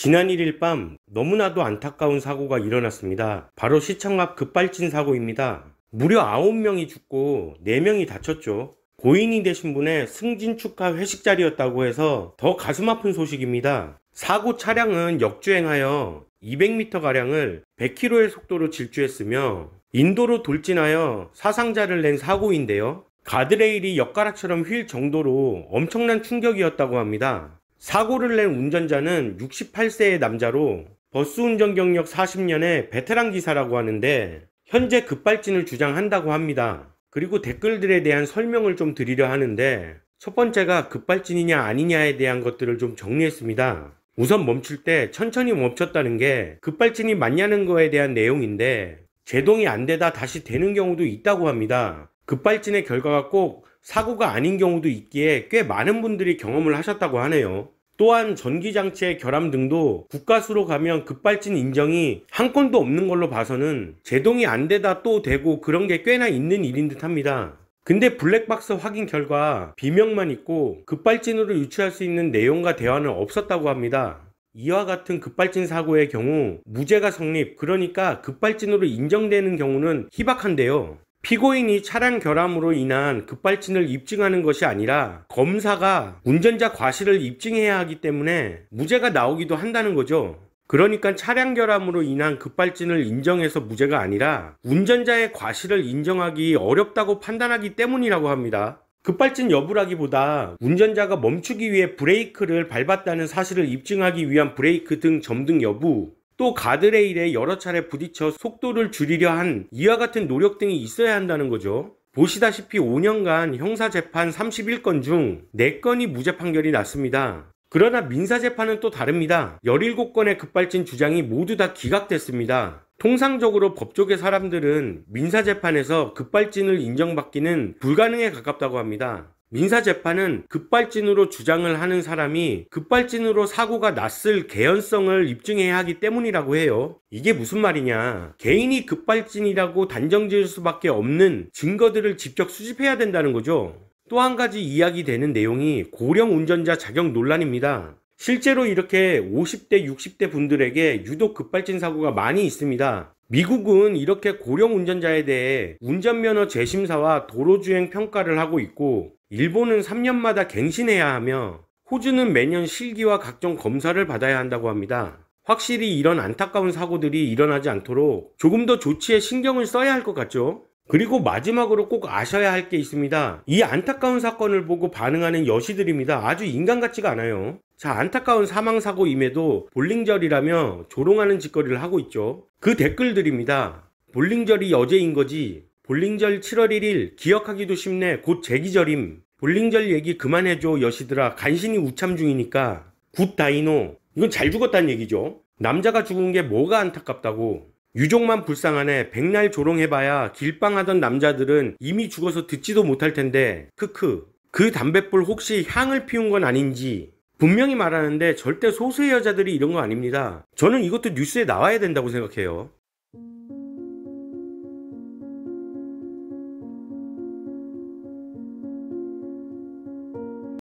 지난 1일 밤 너무나도 안타까운 사고가 일어났습니다. 바로 시청 앞 급발진 사고입니다. 무려 9명이 죽고 4명이 다쳤죠. 고인이 되신 분의 승진 축하 회식 자리였다고 해서 더 가슴 아픈 소식입니다. 사고 차량은 역주행하여 200m가량을 100km의 속도로 질주했으며 인도로 돌진하여 사상자를 낸 사고인데요. 가드레일이 엿가락처럼 휠 정도로 엄청난 충격이었다고 합니다. 사고를 낸 운전자는 68세의 남자로 버스 운전 경력 40년의 베테랑 기사라고 하는데 현재 급발진을 주장한다고 합니다. 그리고 댓글들에 대한 설명을 좀 드리려 하는데 첫 번째가 급발진이냐 아니냐에 대한 것들을 좀 정리했습니다. 우선 멈출 때 천천히 멈췄다는 게 급발진이 맞냐는 거에 대한 내용인데 제동이 안 되다 다시 되는 경우도 있다고 합니다. 급발진의 결과가 꼭 사고가 아닌 경우도 있기에 꽤 많은 분들이 경험을 하셨다고 하네요. 또한 전기장치의 결함 등도 국가수로 가면 급발진 인정이 한 건도 없는 걸로 봐서는 제동이 안 되다 또 되고 그런 게 꽤나 있는 일인 듯 합니다. 근데 블랙박스 확인 결과 비명만 있고 급발진으로 유추할 수 있는 내용과 대화는 없었다고 합니다. 이와 같은 급발진 사고의 경우 무죄가 성립, 그러니까 급발진으로 인정되는 경우는 희박한데요. 피고인이 차량 결함으로 인한 급발진을 입증하는 것이 아니라 검사가 운전자 과실을 입증해야 하기 때문에 무죄가 나오기도 한다는 거죠. 그러니까 차량 결함으로 인한 급발진을 인정해서 무죄가 아니라 운전자의 과실을 인정하기 어렵다고 판단하기 때문이라고 합니다. 급발진 여부라기보다 운전자가 멈추기 위해 브레이크를 밟았다는 사실을 입증하기 위한 브레이크 등 점등 여부, 또 가드레일에 여러 차례 부딪혀 속도를 줄이려 한 이와 같은 노력 등이 있어야 한다는 거죠. 보시다시피 5년간 형사재판 31건 중 4건이 무죄 판결이 났습니다. 그러나 민사재판은 또 다릅니다. 17건의 급발진 주장이 모두 다 기각됐습니다. 통상적으로 법조계 사람들은 민사재판에서 급발진을 인정받기는 불가능에 가깝다고 합니다. 민사재판은 급발진으로 주장을 하는 사람이 급발진으로 사고가 났을 개연성을 입증해야 하기 때문이라고 해요. 이게 무슨 말이냐, 개인이 급발진이라고 단정지을 수밖에 없는 증거들을 직접 수집해야 된다는 거죠. 또 한 가지 이야기되는 내용이 고령 운전자 자격 논란입니다. 실제로 이렇게 50대 60대 분들에게 유독 급발진 사고가 많이 있습니다. 미국은 이렇게 고령 운전자에 대해 운전면허 재심사와 도로주행 평가를 하고 있고, 일본은 3년마다 갱신해야 하며 호주는 매년 실기와 각종 검사를 받아야 한다고 합니다. 확실히 이런 안타까운 사고들이 일어나지 않도록 조금 더 조치에 신경을 써야 할 것 같죠. 그리고 마지막으로 꼭 아셔야 할 게 있습니다. 이 안타까운 사건을 보고 반응하는 여시들입니다. 아주 인간 같지가 않아요. 자, 안타까운 사망사고임에도 볼링절이라며 조롱하는 짓거리를 하고 있죠. 그 댓글들입니다. 볼링절이 어제인 거지. 볼링절 7월 1일 기억하기도 쉽네. 곧 제기절임. 볼링절 얘기 그만해줘 여시들아. 간신히 우참 중이니까. 굿 다이노. 이건 잘 죽었다는 얘기죠. 남자가 죽은 게 뭐가 안타깝다고. 유족만 불쌍하네. 백날 조롱해봐야 길빵하던 남자들은 이미 죽어서 듣지도 못할 텐데. 크크. 그 담뱃불 혹시 향을 피운 건 아닌지. 분명히 말하는데 절대 소수의 여자들이 이런 거 아닙니다. 저는 이것도 뉴스에 나와야 된다고 생각해요.